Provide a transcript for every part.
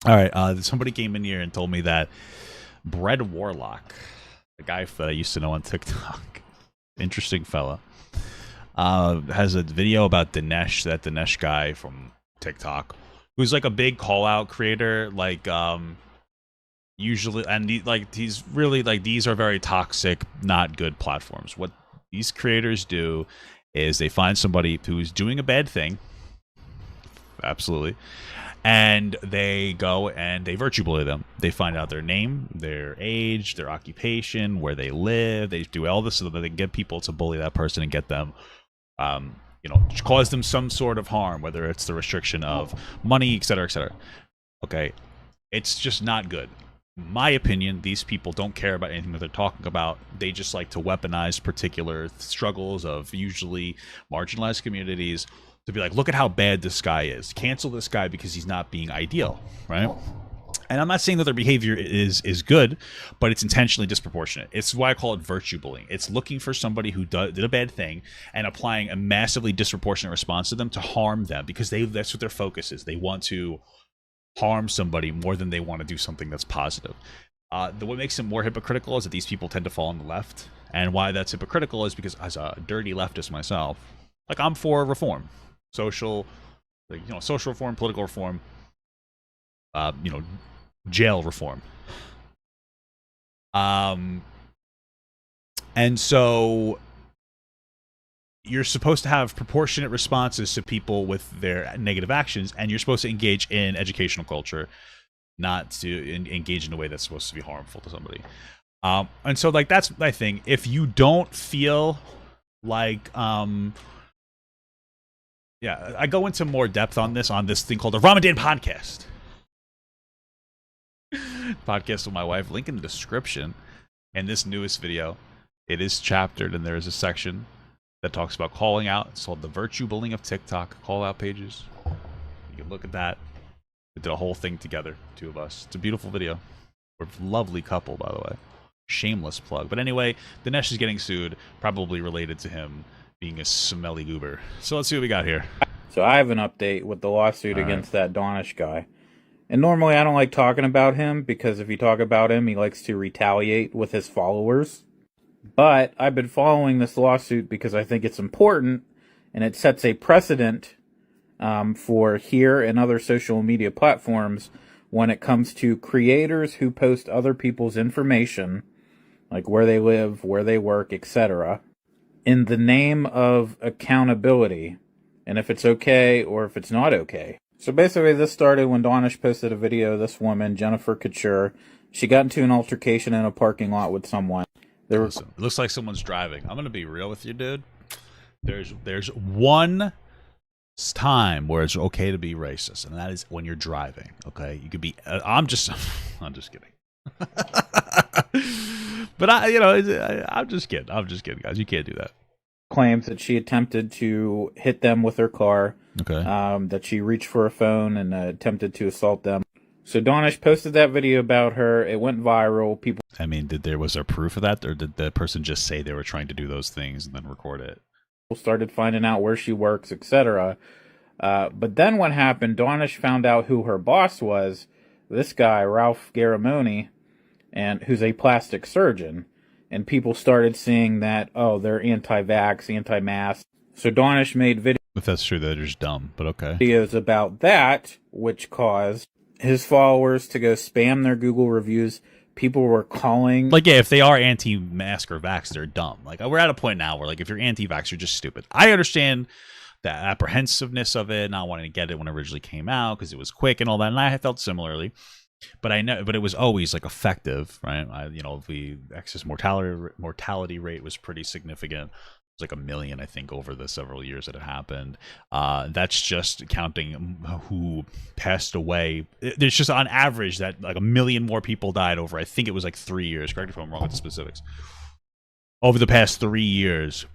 All right. Somebody came in here and told me that Bread Warlock, a guy that I used to know on TikTok, interesting fella, has a video about Dinesh, that Dinesh guy from TikTok, who's like a big call out creator, like usually, and he's really like, these are very toxic, not good platforms. What these creators do is they find somebody who's doing a bad thing, absolutely, and they go and they virtue bully them. They find out their name, their age, their occupation, where they live. They do all this so that they can get people to bully that person and get them, cause them some sort of harm, whether it's the restriction of money, etc., etc. Okay, it's just not good. In my opinion, these people don't care about anything that they're talking about. They just like to weaponize particular struggles of usually marginalized communities to be like, look at how bad this guy is. Cancel this guy because he's not being ideal, right? And I'm not saying that their behavior is good, but it's intentionally disproportionate. It's why I call it virtue bullying. It's looking for somebody who did a bad thing and applying a massively disproportionate response to them to harm them, because that's what their focus is. They want to harm somebody more than they want to do something that's positive. What makes it more hypocritical is that these people tend to fall on the left. And why that's hypocritical is because, as a dirty leftist myself, like, I'm for reform. Social reform, political reform, jail reform. And so you're supposed to have proportionate responses to people with their negative actions, and you're supposed to engage in educational culture, not to engage in a way that's supposed to be harmful to somebody. And so, like, that's my thing. If you don't feel like, yeah, I go into more depth on this thing called the Ramadan podcast. Podcast with my wife. Link in the description. And this newest video, it is chaptered, and there is a section that talks about calling out. It's called the virtue bullying of TikTok call out pages. You can look at that. We did a whole thing together, two of us. It's a beautiful video. We're a lovely couple, by the way. Shameless plug. But anyway, Dinesh is getting sued, probably related to him being a smelly goober. So let's see what we got here. So I have an update with the lawsuit against that Danish guy. And normally I don't like talking about him, because if you talk about him, he likes to retaliate with his followers. But I've been following this lawsuit because I think it's important, and it sets a precedent for here and other social media platforms when it comes to creators who post other people's information, like where they live, where they work, etc., in the name of accountability, and if it's okay or if it's not okay. So basically, this started when Dinesh posted a video of this woman, Jennifer Couture. She got into an altercation in a parking lot with someone. It looks like someone's driving. I'm gonna be real with you, dude. There's one time where it's okay to be racist, and that is when you're driving. Okay, you could be. I'm just kidding. But I'm just kidding. I'm just kidding, guys. You can't do that. Claims that she attempted to hit them with her car. Okay. That she reached for a phone and attempted to assault them. So Dinesh posted that video about her. It went viral. People. I mean, was there proof of that, or did the person just say they were trying to do those things and then record it? People started finding out where she works, etc. But then what happened? Dinesh found out who her boss was. This guy, Ralph Garamoni, and who's a plastic surgeon. And people started seeing that, oh, they're anti-vax, anti-mask. So Dinesh made videos. If that's true, they're just dumb, but okay. Videos about that, which caused his followers to go spam their Google reviews. People were calling. Like, yeah, if they are anti-mask or vax, they're dumb. Like, we're at a point now where, like, if you're anti-vax, you're just stupid. I understand the apprehensiveness of it, not wanting to get it when it originally came out because it was quick and all that, and I felt similarly. But it was always like effective, right? The excess mortality rate was pretty significant. It was like 1 million, I think, over the several years that it happened. That's just counting who passed away. There's just on average that like 1 million more people died over, I think it was like 3 years. Correct me if I'm wrong with the specifics. Over the past 3 years,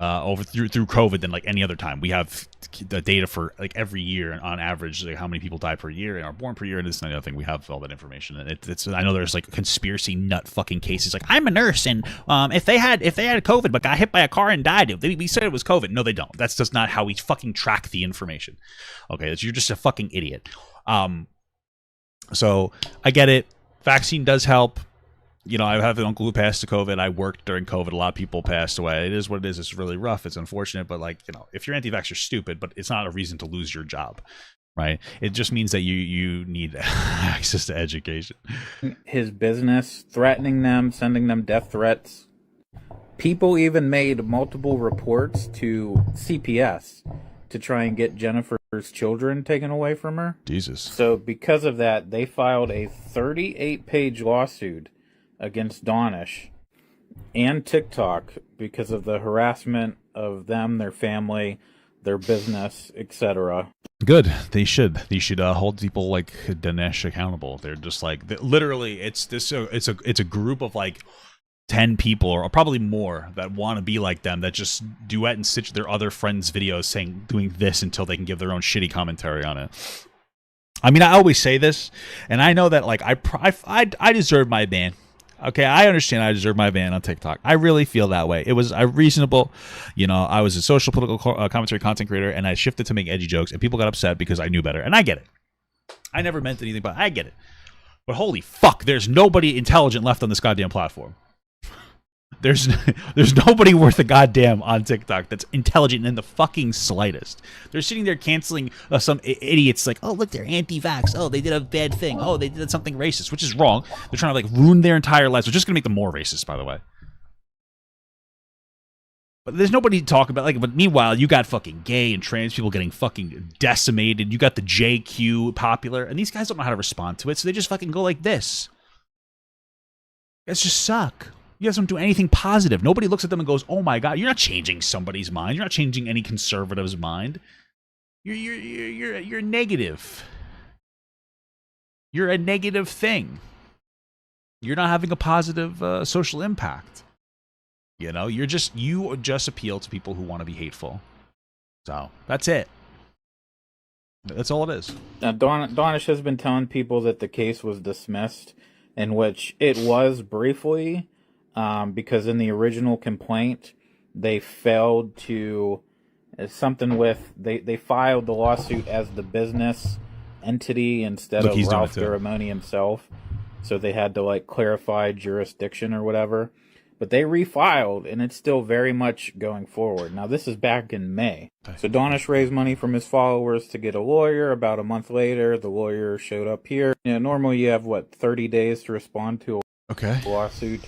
through COVID than like any other time. We have the data for like every year on average, like how many people die per year and are born per year, and this and the other thing. We have all that information, and it's. I know there's like conspiracy nut fucking cases. Like, I'm a nurse, and if they had COVID but got hit by a car and died, we said it was COVID. No, they don't. That's just not how we fucking track the information. Okay, you're just a fucking idiot. So I get it. Vaccine does help. You know, I have an uncle who passed to COVID. I worked during COVID. A lot of people passed away. It is what it is. It's really rough. It's unfortunate. But, like, you know, if you're anti-vax, you're stupid. But it's not a reason to lose your job, right? It just means that you need access to education. His business, threatening them, sending them death threats. People even made multiple reports to CPS to try and get Jennifer's children taken away from her. Jesus. So because of that, they filed a 38-page lawsuit against Dinesh and TikTok because of the harassment of them, their family, their business, etc. Good. They should hold people like Dinesh accountable. They're just like, literally, it's a group of like 10 people or probably more that want to be like them, that just duet and stitch their other friends' videos doing this until they can give their own shitty commentary on it. I mean, I always say this, and I know that, like, I deserve my ban. Okay, I understand I deserve my ban on TikTok. I really feel that way. It was reasonable. You know, I was a social political commentary content creator, and I shifted to make edgy jokes, and people got upset because I knew better. And I get it. I never meant anything, but I get it. But holy fuck, there's nobody intelligent left on this goddamn platform. There's nobody worth a goddamn on TikTok that's intelligent in the fucking slightest. They're sitting there canceling some idiots like, oh, look, they're anti-vax. Oh, they did a bad thing. Oh, they did something racist, which is wrong. They're trying to, like, ruin their entire lives. They're just going to make them more racist, by the way. But there's nobody to talk about. Like, but meanwhile, you got fucking gay and trans people getting fucking decimated. You got the JQ popular, and these guys don't know how to respond to it, so they just fucking go like this. Guys just suck. You guys don't do anything positive. Nobody looks at them and goes, "Oh my god!" You're not changing somebody's mind. You're not changing any conservative's mind. You're negative. You're a negative thing. You're not having a positive social impact. You know, you just appeal to people who want to be hateful. So that's it. That's all it is. Now, Dinesh has been telling people that the case was dismissed, in which it was briefly. Because in the original complaint, they failed to something with they filed the lawsuit as the business entity instead of Ralph Garamoni himself, so they had to, like, clarify jurisdiction or whatever. But they refiled, and it's still very much going forward. Now, this is back in May. So Dinesh raised money from his followers to get a lawyer. About a month later, the lawyer showed up here. You know, normally you have 30 days to respond to a lawsuit.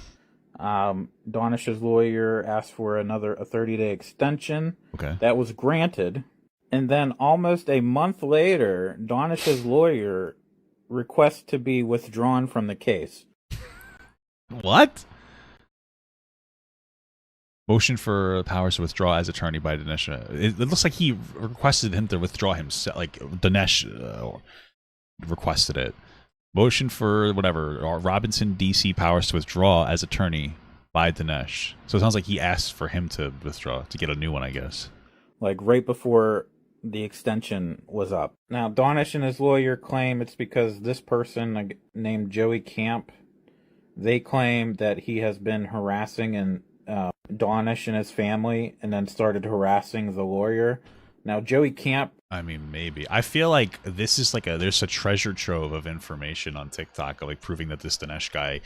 Dinesh's lawyer asked for a 30-day extension. Okay. That was granted. And then almost a month later, Dinesh's lawyer requests to be withdrawn from the case. What? Motion for powers to withdraw as attorney by Dinesh. It looks like he requested him to withdraw himself. Like, Dinesh requested it. Motion for whatever, Robinson DC powers to withdraw as attorney by Dinesh. So it sounds like he asked for him to withdraw to get a new one, I guess. Like right before the extension was up. Now, Dinesh and his lawyer claim it's because this person named Joey Camp, they claim that he has been harassing Dinesh and his family, and then started harassing the lawyer. Now, Joey Camp, I mean, maybe. I feel like this is like there's a treasure trove of information on TikTok, like proving that this Dinesh guy,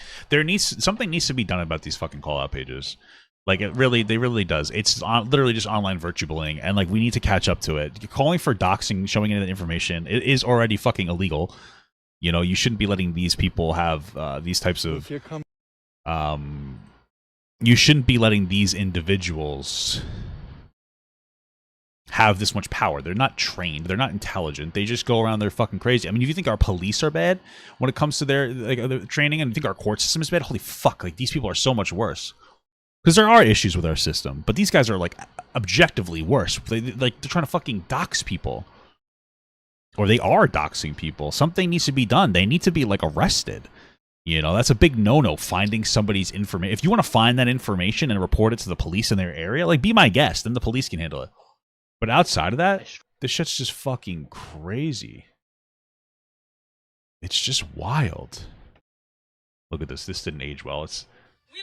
something needs to be done about these fucking call out pages. Like, they really does. It's literally just online virtue bullying, and, like, we need to catch up to it. Calling for doxing, showing any information, it is already fucking illegal. You know, you shouldn't be letting these people have these types of you shouldn't be letting these individuals have this much power. They're not trained. They're not intelligent. They just go around, they're fucking crazy. I mean, if you think our police are bad when it comes to their training, and you think our court system is bad, holy fuck, like, these people are so much worse. Because there are issues with our system, but these guys are, like, objectively worse. They're trying to fucking dox people. Or they are doxing people. Something needs to be done. They need to be, like, arrested. You know, that's a big no-no, finding somebody's information. If you want to find that information and report it to the police in their area, like, be my guest, then the police can handle it. But outside of that, this shit's just fucking crazy. It's just wild. Look at this. This didn't age well. It's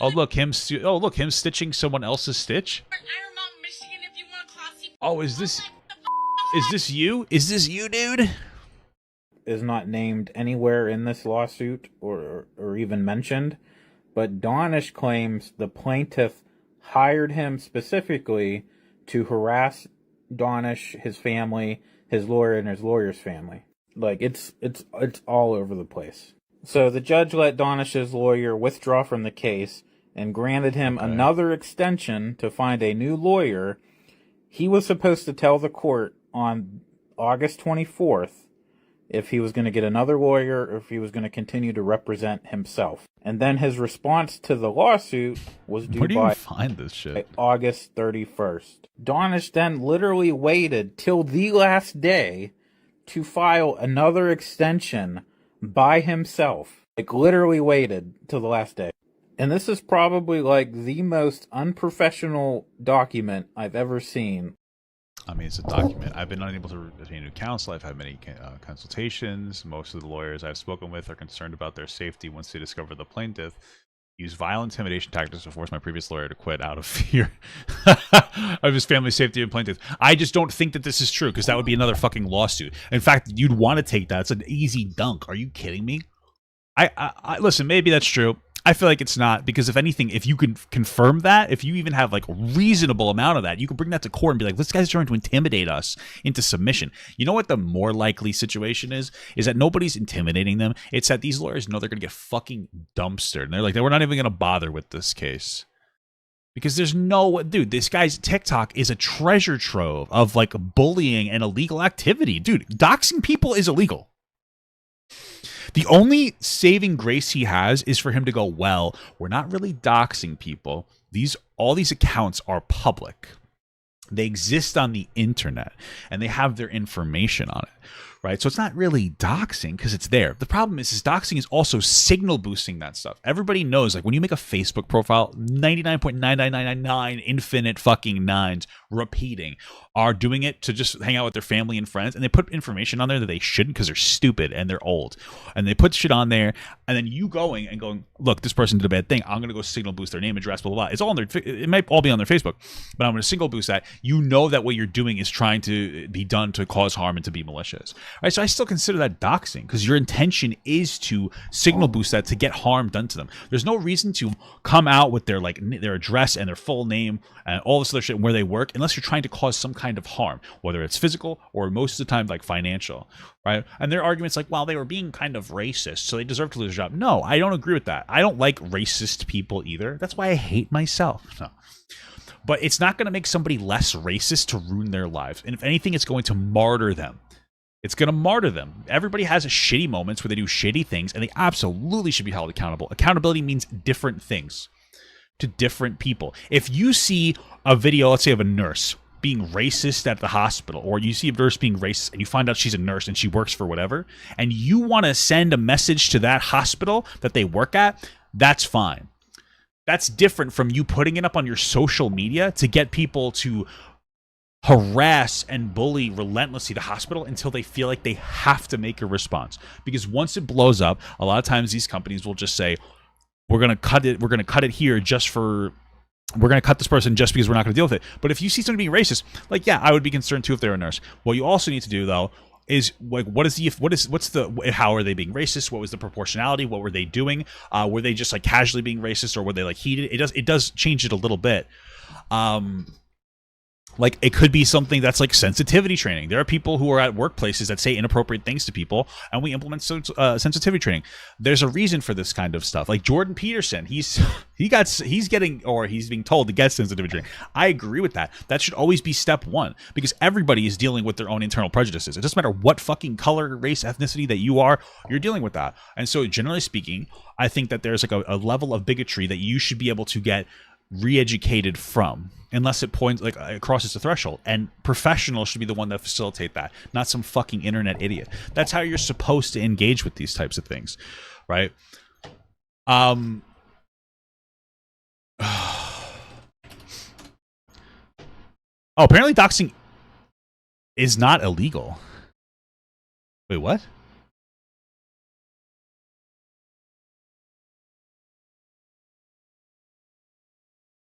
look him stitching someone else's stitch. Oh, is this you? Is this you, dude? is not named anywhere in this lawsuit or even mentioned, but Dinesh claims the plaintiff hired him specifically to harass Dinesh, his family, his lawyer, and his lawyer's family. Like, it's all over the place. So the judge let Dinesh's lawyer withdraw from the case and granted him another extension to find a new lawyer. He was supposed to tell the court on August 24th if he was going to get another lawyer or if he was going to continue to represent himself. And then his response to the lawsuit was due by find this shit? August 31st. Dinesh then literally waited till the last day to file another extension by himself. Like, literally waited till the last day. And this is probably like the most unprofessional document I've ever seen. I mean, it's a document. I've been unable to obtain new counsel. I've had many consultations. Most of the lawyers I've spoken with are concerned about their safety once they discover the plaintiff used violent intimidation tactics to force my previous lawyer to quit out of fear of his family's safety and plaintiff. I just don't think that this is true, because that would be another fucking lawsuit. In fact, you'd want to take that. It's an easy dunk. Are you kidding me? I listen, maybe that's true. I feel like it's not, because if anything, if you can confirm that, if you even have like a reasonable amount of that, you can bring that to court and be like, this guy's trying to intimidate us into submission. You know what the more likely situation is that nobody's intimidating them. It's that these lawyers know they're going to get fucking dumpstered. And they're like, we're not even going to bother with this case. Because there's no, dude, this guy's TikTok is a treasure trove of like bullying and illegal activity. Dude, doxing people is illegal. The only saving grace he has is for him to go, well, we're not really doxing people. All these accounts are public. They exist on the internet, and they have their information on it, right? So it's not really doxing because it's there. The problem is doxing is also signal boosting that stuff. Everybody knows, like, when you make a Facebook profile, 99.99999 infinite fucking nines repeating are doing it to just hang out with their family and friends, and they put information on there that they shouldn't because they're stupid and they're old, and they put shit on there, and then you going, look, this person did a bad thing, I'm gonna go signal boost their name, address, blah blah blah. It's all on their, it might all be on their Facebook, but I'm gonna signal boost that. You know that what you're doing is trying to be done to cause harm and to be malicious, right? So I still consider that doxing, because your intention is to signal boost that to get harm done to them. There's no reason to come out with their address and their full name and all this other shit and where they work unless you're trying to cause some kind of harm, whether it's physical or most of the time like financial, right? And their arguments like, well, they were being kind of racist, so they deserve to lose their job. No, I don't agree with that. I don't like racist people either. That's why I hate myself. No. But it's not going to make somebody less racist to ruin their lives. And if anything, it's going to martyr them. It's going to martyr them. Everybody has shitty moments where they do shitty things, and they absolutely should be held accountable. Accountability means different things to different people. If you see a video, let's say, of a nurse being racist at the hospital, or you see a nurse being racist and you find out she's a nurse and she works for whatever, and you want to send a message to that hospital that they work at, that's fine. That's different from you putting it up on your social media to get people to harass and bully relentlessly the hospital until they feel like they have to make a response. Because once it blows up, a lot of times these companies will just say, we're going to cut it here just for, we're going to cut this person just because we're not going to deal with it. But if you see somebody being racist, like, yeah, I would be concerned too if they're a nurse. What you also need to do, though, is like, how are they being racist? What was the proportionality? What were they doing? Were they just like casually being racist, or were they like heated? It does change it a little bit. Like, it could be something that's like sensitivity training. There are people who are at workplaces that say inappropriate things to people, and we implement sensitivity training. There's a reason for this kind of stuff. Like Jordan Peterson, he's being told to get sensitivity training. I agree with that. That should always be step one, because everybody is dealing with their own internal prejudices. It doesn't matter what fucking color, race, ethnicity that you are, you're dealing with that. And so, generally speaking, I think that there's like a level of bigotry that you should be able to get re-educated from, unless it crosses the threshold, and professionals should be the one that facilitate that, not some fucking internet idiot. That's how you're supposed to engage with these types of things, right? Oh, apparently doxing is not illegal. Wait, what?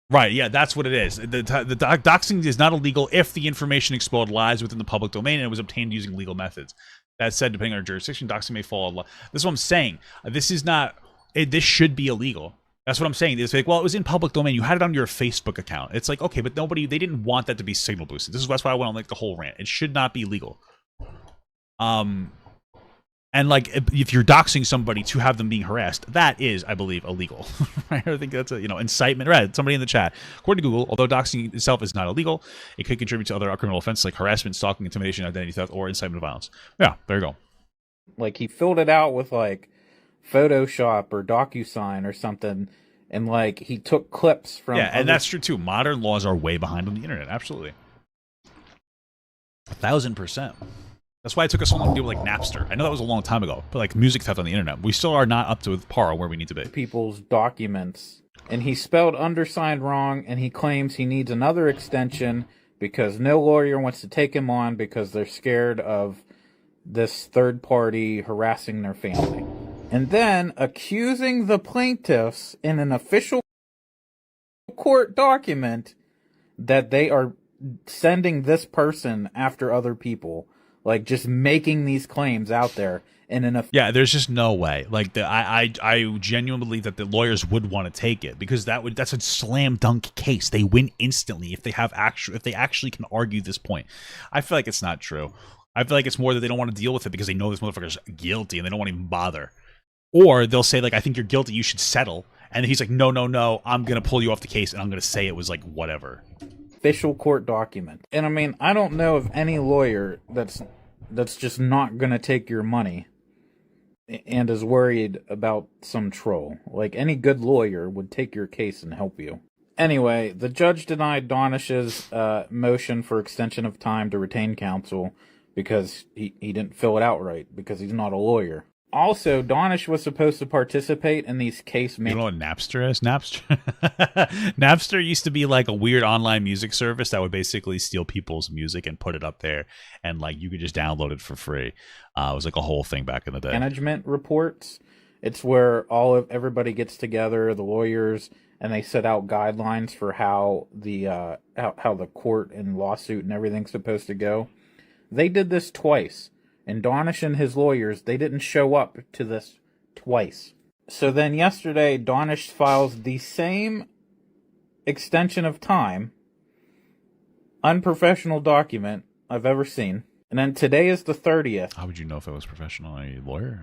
Right, yeah, that's what it is. The doxing is not illegal if the information exposed lies within the public domain and it was obtained using legal methods. That said, depending on our jurisdiction, doxing may fall. This is what I'm saying. This is not. This should be illegal. That's what I'm saying. It's like, well, it was in public domain. You had it on your Facebook account. It's like, okay, but they didn't want that to be signal boosted. That's why I went on like the whole rant. It should not be legal. And like, if you're doxing somebody to have them being harassed, that is, I believe, illegal. Right? I think that's a, incitement. Right? Somebody in the chat. According to Google, although doxing itself is not illegal, it could contribute to other criminal offenses like harassment, stalking, intimidation, identity theft, or incitement of violence. Yeah, there you go. Like, he filled it out with like Photoshop or DocuSign or something, and like he took clips from. Yeah, and that's true too. Modern laws are way behind on the internet. Absolutely, 1,000%. That's why it took us so long to deal with like Napster. I know that was a long time ago, but like music theft on the internet, we still are not up to par where we need to be. People's documents, and he spelled undersigned wrong, and he claims he needs another extension because no lawyer wants to take him on because they're scared of this third party harassing their family. And then accusing the plaintiffs in an official court document that they are sending this person after other people. Like, just making these claims out there in an yeah, there's just no way. Like, I genuinely believe that the lawyers would want to take it because that's a slam dunk case. They win instantly if they actually can argue this point. I feel like it's not true. I feel like it's more that they don't want to deal with it because they know this motherfucker's guilty and they don't want to even bother. Or they'll say, like, I think you're guilty, you should settle. And he's like, no, I'm going to pull you off the case and I'm going to say it was, like, whatever. Official court document. And, I mean, I don't know of any lawyer that's just not going to take your money and is worried about some troll. Like, any good lawyer would take your case and help you. Anyway, the judge denied Danesh's motion for extension of time to retain counsel because he didn't fill it out right because he's not a lawyer. Also, Danesh was supposed to participate in these case You know what Napster is? Napster used to be like a weird online music service that would basically steal people's music and put it up there, and like you could just download it for free. It was like a whole thing back in the day. Management reports. It's where everybody gets together, the lawyers, and they set out guidelines for how the court and lawsuit and everything's supposed to go. They did this twice. And Danesh and his lawyers, they didn't show up to this twice. So then yesterday, Danesh files the same extension of time, unprofessional document I've ever seen. And then today is the 30th. How would you know if it was professional? Are you a lawyer?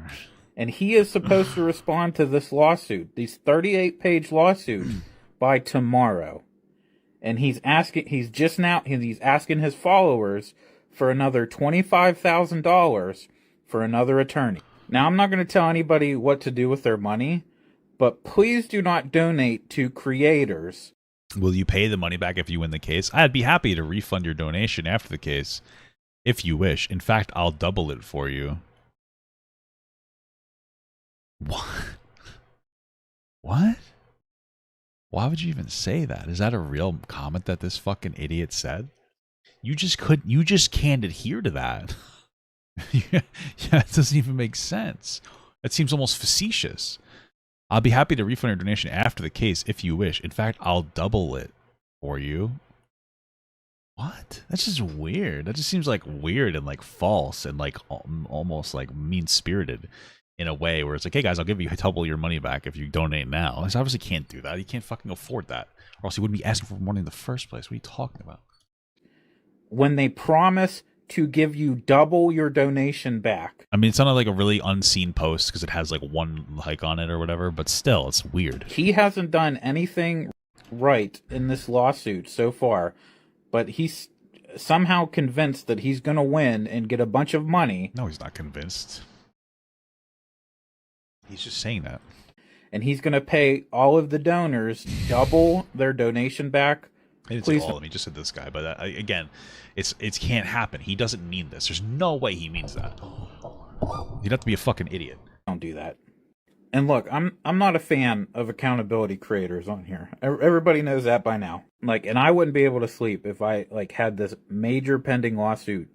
And he is supposed to respond to this lawsuit, these 38-page lawsuits, by tomorrow. And he's asking his followers for another $25,000 for another attorney. Now, I'm not going to tell anybody what to do with their money, but please do not donate to creators. Will you pay the money back if you win the case? I'd be happy to refund your donation after the case, if you wish. In fact, I'll double it for you. What? What? Why would you even say that? Is that a real comment that this fucking idiot said? You just can't adhere to that. Yeah, it doesn't even make sense. That seems almost facetious. I'll be happy to refund your donation after the case if you wish. In fact, I'll double it for you. What? That's just weird. That just seems like weird and like false and like almost like mean-spirited in a way where it's like, hey guys, I'll give you double your money back if you donate now. I obviously can't do that. You can't fucking afford that. Or else you wouldn't be asking for money in the first place. What are you talking about? When they promise to give you double your donation back. I mean, it sounded like a really unseen post because it has like one like on it or whatever, but still, it's weird. He hasn't done anything right in this lawsuit so far, but he's somehow convinced that he's going to win and get a bunch of money. No, he's not convinced. He's just saying that. And he's going to pay all of the donors double their donation back. He didn't say all of them. He just said this guy. But again, it can't happen. He doesn't mean this. There's no way he means that. You'd have to be a fucking idiot. Don't do that. And look, I'm not a fan of accountability creators on here. Everybody knows that by now. Like, and I wouldn't be able to sleep if I like had this major pending lawsuit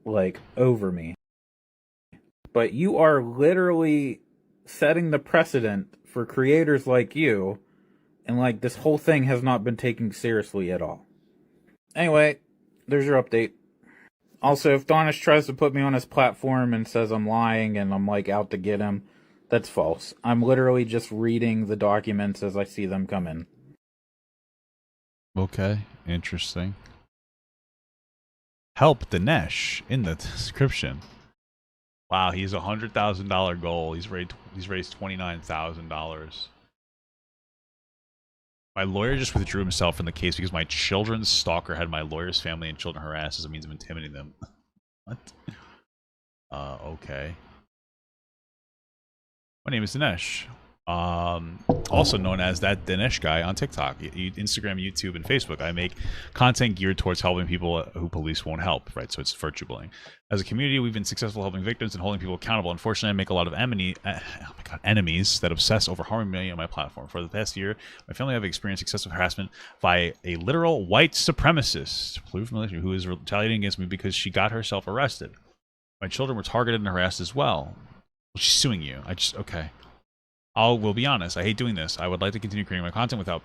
like over me. But you are literally setting the precedent for creators like you. And, like, this whole thing has not been taken seriously at all. Anyway, there's your update. Also, if Dinesh tries to put me on his platform and says I'm lying and I'm like out to get him, that's false. I'm literally just reading the documents as I see them come in. Okay, interesting. Help Dinesh in the description. Wow, he's $100,000 goal. He's raised $29,000. My lawyer just withdrew himself from the case because my children's stalker had my lawyer's family and children harassed as a means of intimidating them. What? Okay. My name is Dinesh. Also known as ThatDaneshGuy on TikTok, Instagram, YouTube, and Facebook. I make content geared towards helping people who police won't help, right? So it's virtue bullying. As a community, we've been successful helping victims and holding people accountable. Unfortunately, I make a lot of enemies that obsess over harming me on my platform. For the past year, my family have experienced excessive harassment by a literal white supremacist who is retaliating against me because she got herself arrested. My children were targeted and harassed as well. She's suing you. Okay. Will be honest. I hate doing this. I would like to continue creating my content without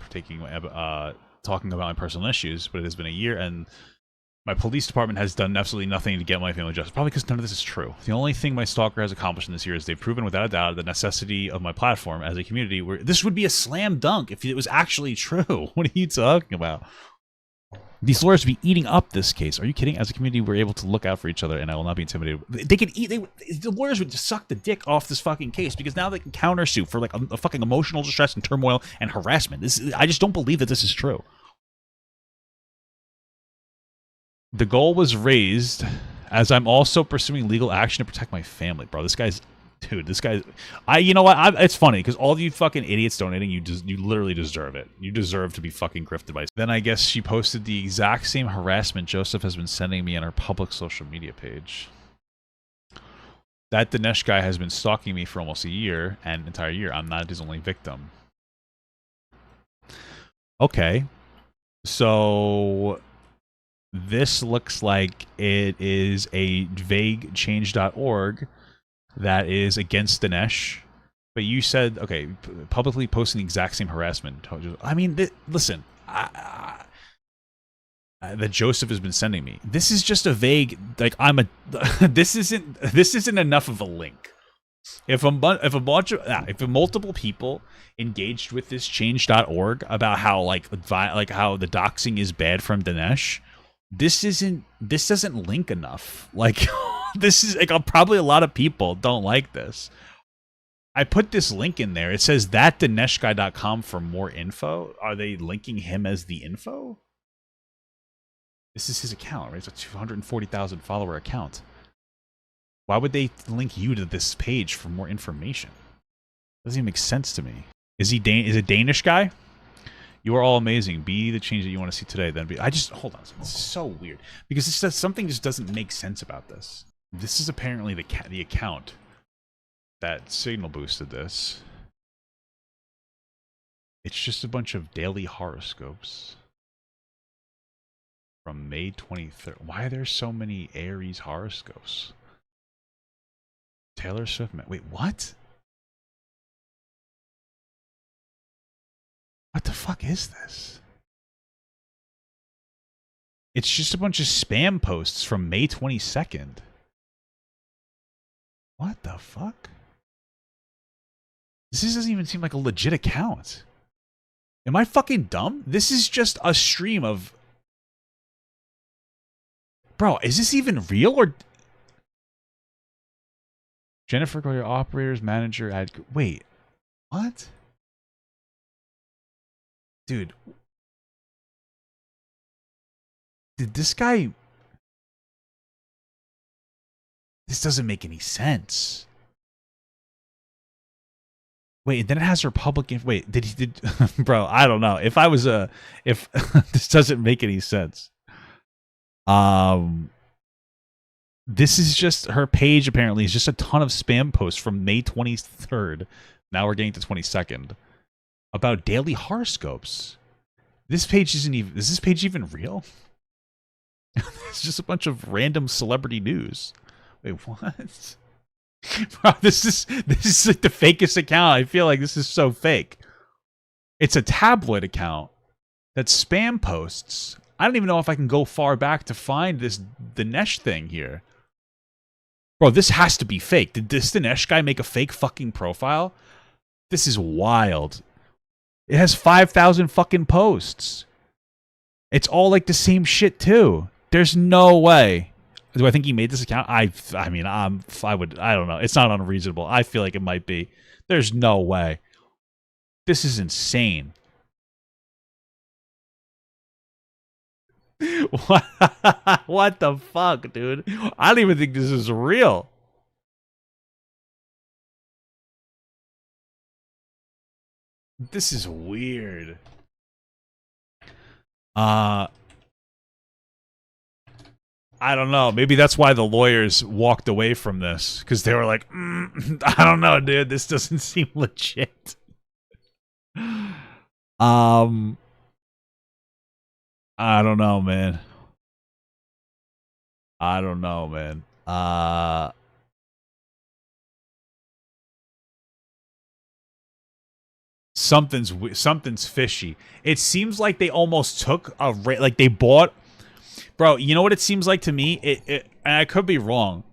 talking about my personal issues, but it has been a year, and my police department has done absolutely nothing to get my family justice. Probably because none of this is true. The only thing my stalker has accomplished in this year is they've proven without a doubt the necessity of my platform as a community where this would be a slam dunk if it was actually true. What are you talking about? These lawyers would be eating up this case. Are you kidding? As a community, we're able to look out for each other, and I will not be intimidated. They could eat. The lawyers would just suck the dick off this fucking case because now they can countersue for like a fucking emotional distress and turmoil and harassment. I just don't believe that this is true. The goal was raised as I'm also pursuing legal action to protect my family, bro. You know what? It's funny because all of you fucking idiots donating, you literally deserve it. You deserve to be fucking grifted by. Then I guess she posted the exact same harassment Joseph has been sending me on her public social media page. That Dinesh guy has been stalking me for almost an entire year. I'm not his only victim. Okay, so this looks like it is a vague change.org. That is against Dinesh, but you said, okay, publicly posting the exact same harassment. I mean, listen, that Joseph has been sending me. This is just a vague, like this isn't enough of a link. If multiple people engaged with this change.org about how how the doxing is bad from Dinesh, this doesn't link enough. Like. This is like probably a lot of people don't like this. I put this link in there. It says ThatDaneshGuy.com for more info. Are they linking him as the info? This is his account, right? It's a 240,000 follower account. Why would they link you to this page for more information? Doesn't even make sense to me. Is it Danish guy? You are all amazing. Be the change that you want to see today. Hold on. It's so weird because something just doesn't make sense about this. This is apparently the account that signal boosted this. It's just a bunch of daily horoscopes from May 23rd. Why are there so many Aries horoscopes? Taylor Swift. Wait, what? What the fuck is this? It's just a bunch of spam posts from May 22nd. What the fuck? This doesn't even seem like a legit account. Am I fucking dumb? This is just a stream of... Bro, is this even real or... Jennifer Goyer, operators, manager, ad... Wait, what? Dude. Did this guy... This doesn't make any sense. Wait, then it has her public... Wait, bro, I don't know. If this doesn't make any sense. This is just... Her page, apparently, is just a ton of spam posts from May 23rd. Now we're getting to 22nd. About daily horoscopes. This page isn't even... Is this page even real? It's just a bunch of random celebrity news. Wait, what? Bro, this is like the fakest account. I feel like this is so fake. It's a tabloid account that spam posts I don't even know if I can go far back to find this Dinesh thing here. Bro, this has to be fake. Did this Dinesh guy make a fake fucking profile? This is wild. It has 5,000 fucking posts. It's all like the same shit too. There's no way. Do I think he made this account? I don't know. It's not unreasonable. I feel like it might be. There's no way. This is insane. What the fuck, dude? I don't even think this is real. This is weird. I don't know. Maybe that's why the lawyers walked away from this, because they were like, I don't know, dude. This doesn't seem legit. I don't know, man. I don't know, man. Something's fishy. It seems like they almost took a like they bought. Bro, you know what it seems like to me? And I could be wrong,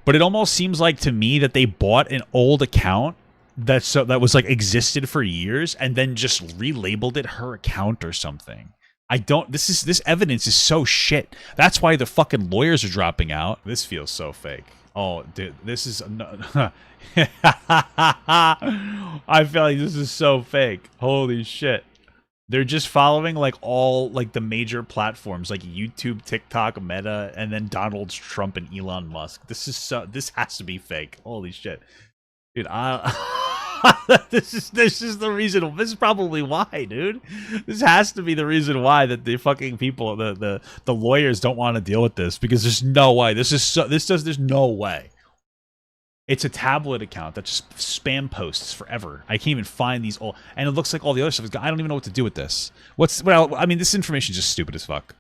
but it almost seems like to me that they bought an old account that was like existed for years and then just relabeled it her account or something. This evidence is so shit. That's why the fucking lawyers are dropping out. This feels so fake. Oh, dude, this is I feel like this is so fake. Holy shit. They're just following like all like the major platforms like YouTube, TikTok, Meta, and then Donald Trump and Elon Musk. This has to be fake. Holy shit. Dude, this is the reason. This is probably why, dude. This has to be the reason why that the fucking people, the lawyers don't want to deal with this, because there's no way. There's no way. It's a tablet account that just spam posts forever. I can't even find these all, and it looks like all the other stuff. I don't even know what to do with this. Well, I mean, this information is just stupid as fuck.